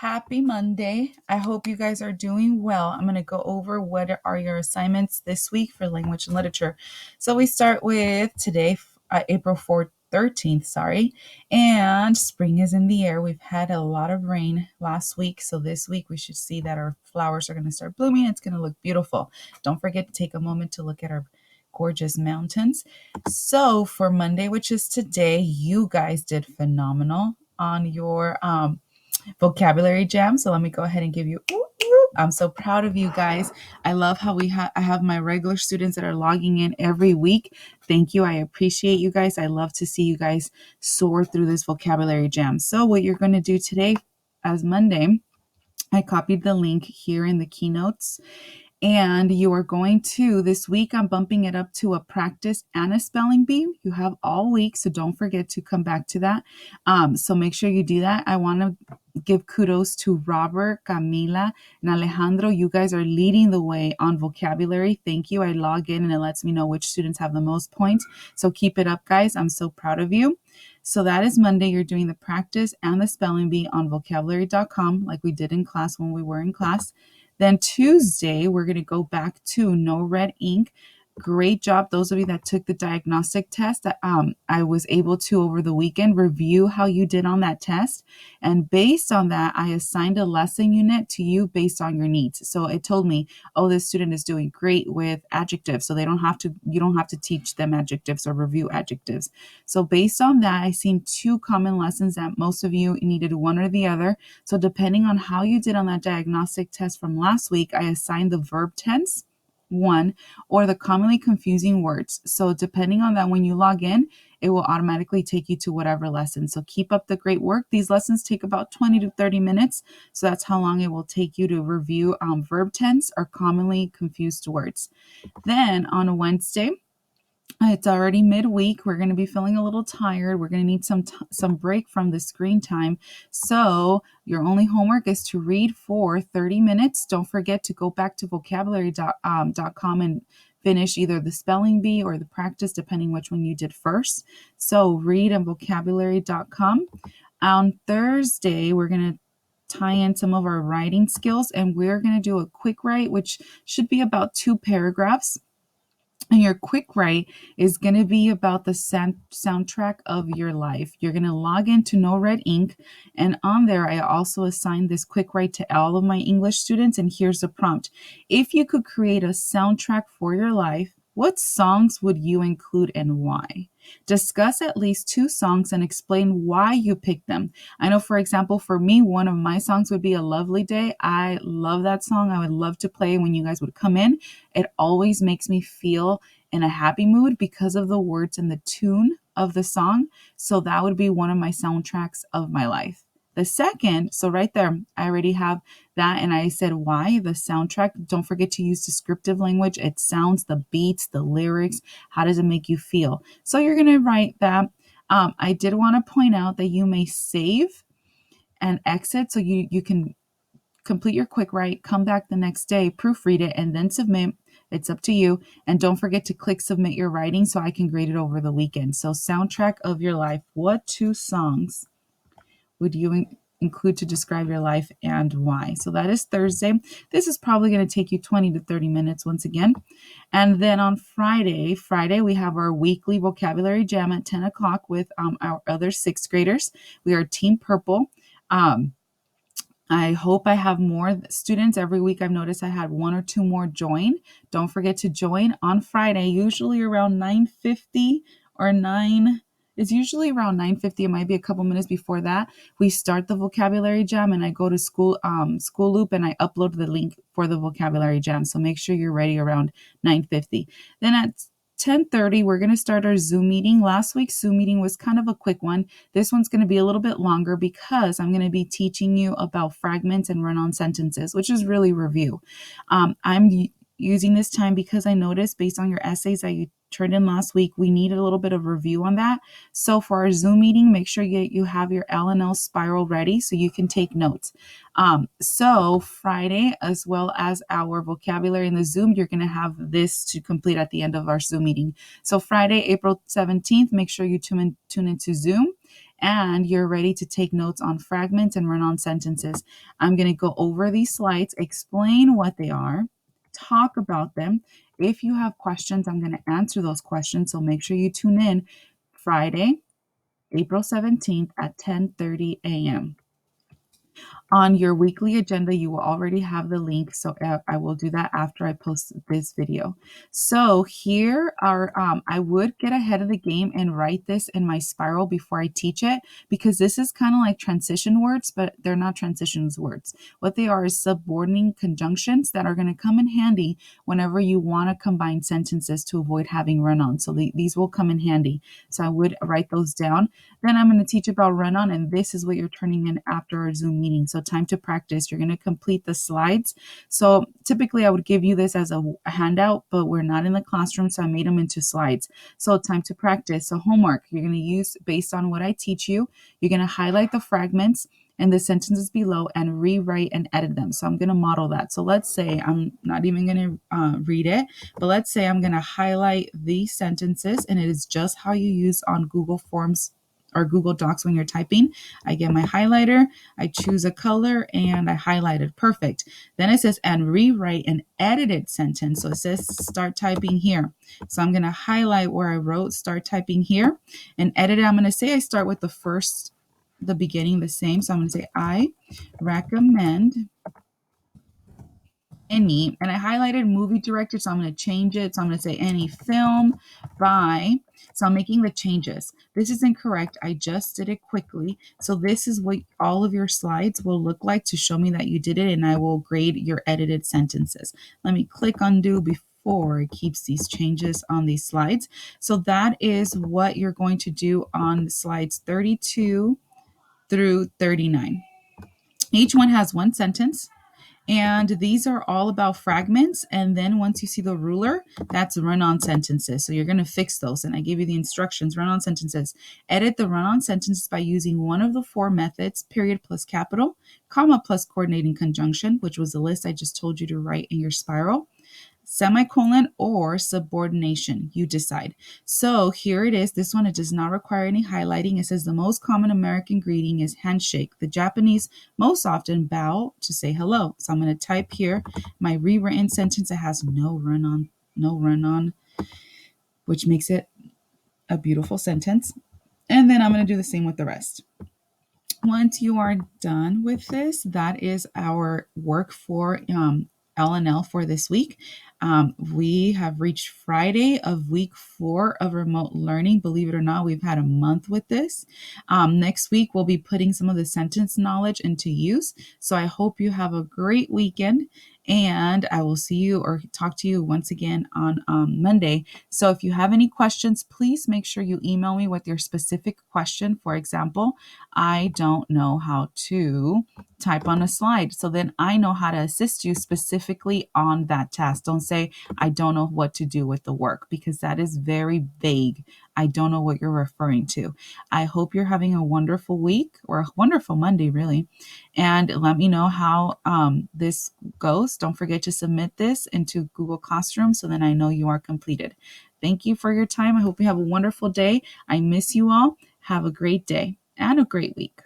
Happy Monday. I hope you guys are doing well. I'm going to go over what are your assignments this week for language and literature. So we start with today, April 4th. 13th, sorry, and spring is in the air. We've had a lot of rain last week, so this week we should see that our flowers are going to start blooming. It's going to look beautiful. Don't forget to take a moment to look at our gorgeous mountains. So for Monday, which is today, you guys did phenomenal on your vocabulary jam. So let me go ahead and give you. I'm so proud of you guys. I love how I have my regular students that are logging in every week. Thank you. I appreciate you guys. I love to see you guys soar through this vocabulary jam. So what you're going to do today as Monday, I copied the link here in the keynotes. And you are going to, this week, I'm bumping it up to a practice and a spelling bee. You have all week, so don't forget to come back to that. So make sure you do that. I want to give kudos to Robert, Camila, and Alejandro. You guys are leading the way on vocabulary. Thank you. I log in and it lets me know which students have the most points. So keep it up, guys. I'm so proud of you. So that is Monday. You're doing the practice and the spelling bee on vocabulary.com like we did in class when we were in class. Then Tuesday, we're going to go back to No Red Ink. Great job. Those of you that took the diagnostic test, I was able to, over the weekend, review how you did on that test. And based on that, I assigned a lesson unit to you based on your needs. So it told me, oh, this student is doing great with adjectives. So you don't have to teach them adjectives or review adjectives. So based on that, I seen 2 common lessons that most of you needed one or the other. So depending on how you did on that diagnostic test from last week, I assigned the verb tense 1 or the commonly confusing words. So depending on that, when you log in, it will automatically take you to whatever lesson. So keep up the great work. These lessons take about 20 to 30 minutes. So that's how long it will take you to review verb tense or commonly confused words. Then on a Wednesday, it's already midweek. We're going to be feeling a little tired. We're going to need some break from the screen time. So your only homework is to read for 30 minutes. Don't forget to go back to vocabulary.com and finish either the spelling bee or the practice, depending which one you did first. So read on vocabulary.com. On Thursday, we're going to tie in some of our writing skills, and we're going to do a quick write, which should be about 2 paragraphs. And your quick write is going to be about the soundtrack of your life. You're going to log into No Red Ink. And on there, I also assigned this quick write to all of my English students. And here's the prompt. If you could create a soundtrack for your life, what songs would you include and why? Discuss at least 2 songs and explain why you picked them. I know, for example, for me, one of my songs would be A Lovely Day. I love that song. I would love to play when you guys would come in. It always makes me feel in a happy mood because of the words and the tune of the song. So that would be one of my soundtracks of my life. The second, so right there, I already have that, and I said why, the soundtrack. Don't forget to use descriptive language. It sounds, the beats, the lyrics, how does it make you feel? So you're going to write that. I did want to point out that you may save and exit, so you can complete your quick write, come back the next day, proofread it, and then submit. It's up to you. And don't forget to click submit your writing so I can grade it over the weekend. So soundtrack of your life. What 2 songs would you include to describe your life and why? So that is Thursday. This is probably going to take you 20 to 30 minutes once again. And then on Friday, we have our weekly vocabulary jam at 10 o'clock with our other 6th graders. We are Team Purple. I hope I have more students. Every week I've noticed I had 1 or 2 more join. Don't forget to join on Friday, usually around 9:50 or 9. It's usually around 9:50. It might be a couple minutes before that. We start the vocabulary jam and I go to School Loop and I upload the link for the vocabulary jam. So make sure you're ready around 9:50. Then at 10:30, we're going to start our Zoom meeting. Last week's Zoom meeting was kind of a quick one. This one's going to be a little bit longer because I'm going to be teaching you about fragments and run-on sentences, which is really review. I'm using this time because I noticed based on your essays that you turned in last week, we needed a little bit of review on that. So for our Zoom meeting, make sure you have your L&L spiral ready so you can take notes. So Friday, as well as our vocabulary in the Zoom, you're going to have this to complete at the end of our Zoom meeting. So Friday, April 17th, make sure you tune into Zoom. and you're ready to take notes on fragments and run-on sentences. I'm going to go over these slides, explain what they are, talk about them. If you have questions, I'm going to answer those questions, so make sure you tune in Friday, April 17th at 10:30 a.m. On your weekly agenda, you will already have the link, so I will do that after I post this video. So here are, I would get ahead of the game and write this in my spiral before I teach it, because this is kind of like transition words, but they're not transitions words. What they are is subordinating conjunctions that are going to come in handy whenever you want to combine sentences to avoid having run-on. So these will come in handy. So I would write those down. Then I'm going to teach about run-on, and this is what you're turning in after our Zoom meeting. So time to practice. You're going to complete the slides. So typically I would give you this as a handout, but we're not in the classroom, so I made them into slides. So time to practice. So homework, you're going to use based on what I teach you. You're going to highlight the fragments and the sentences below and rewrite and edit them. So I'm going to model that. So let's say I'm not even going to read it, but let's say I'm going to highlight these sentences, and it is just how you use on Google Forms or Google Docs when you're typing. I get my highlighter, I choose a color, and I highlight it. Perfect. Then it says, and rewrite an edited sentence. So it says, start typing here. So I'm going to highlight where I wrote, start typing here, and edit it. I'm going to say I start with the beginning the same. So I'm going to say, I recommend any, and I highlighted movie director, so I'm going to change it. So I'm going to say any film by, so I'm making the changes. This is incorrect. I just did it quickly. So this is what all of your slides will look like to show me that you did it, and I will grade your edited sentences. Let me click undo before it keeps these changes on these slides. So that is what you're going to do on slides 32 through 39. Each one has one sentence. And these are all about fragments. And then once you see the ruler, that's run-on sentences. So you're going to fix those. And I gave you the instructions, run-on sentences. Edit the run-on sentences by using one of the four methods: period plus capital, comma plus coordinating conjunction, which was the list I just told you to write in your spiral, semicolon, or subordination. You decide. So here it is. This one, it does not require any highlighting. It says the most common American greeting is handshake. The Japanese most often bow to say hello. So I'm going to type here my rewritten sentence. It has no run on, which makes it a beautiful sentence. And then I'm going to do the same with the rest. Once you are done with this, that is our work for L&L for this week. We have reached Friday of week 4 of remote learning. Believe it or not, we've had a month with this. Next week, we'll be putting some of the sentence knowledge into use. So I hope you have a great weekend, and I will see you or talk to you once again on Monday. So if you have any questions, please make sure you email me with your specific question. For example, I don't know how to type on a slide. So then I know how to assist you specifically on that task. Don't say, I don't know what to do with the work, because that is very vague. I don't know what you're referring to. I hope you're having a wonderful week, or a wonderful Monday, really. And let me know how this goes. Don't forget to submit this into Google Classroom so then I know you are completed. Thank you for your time. I hope you have a wonderful day. I miss you all. Have a great day and a great week.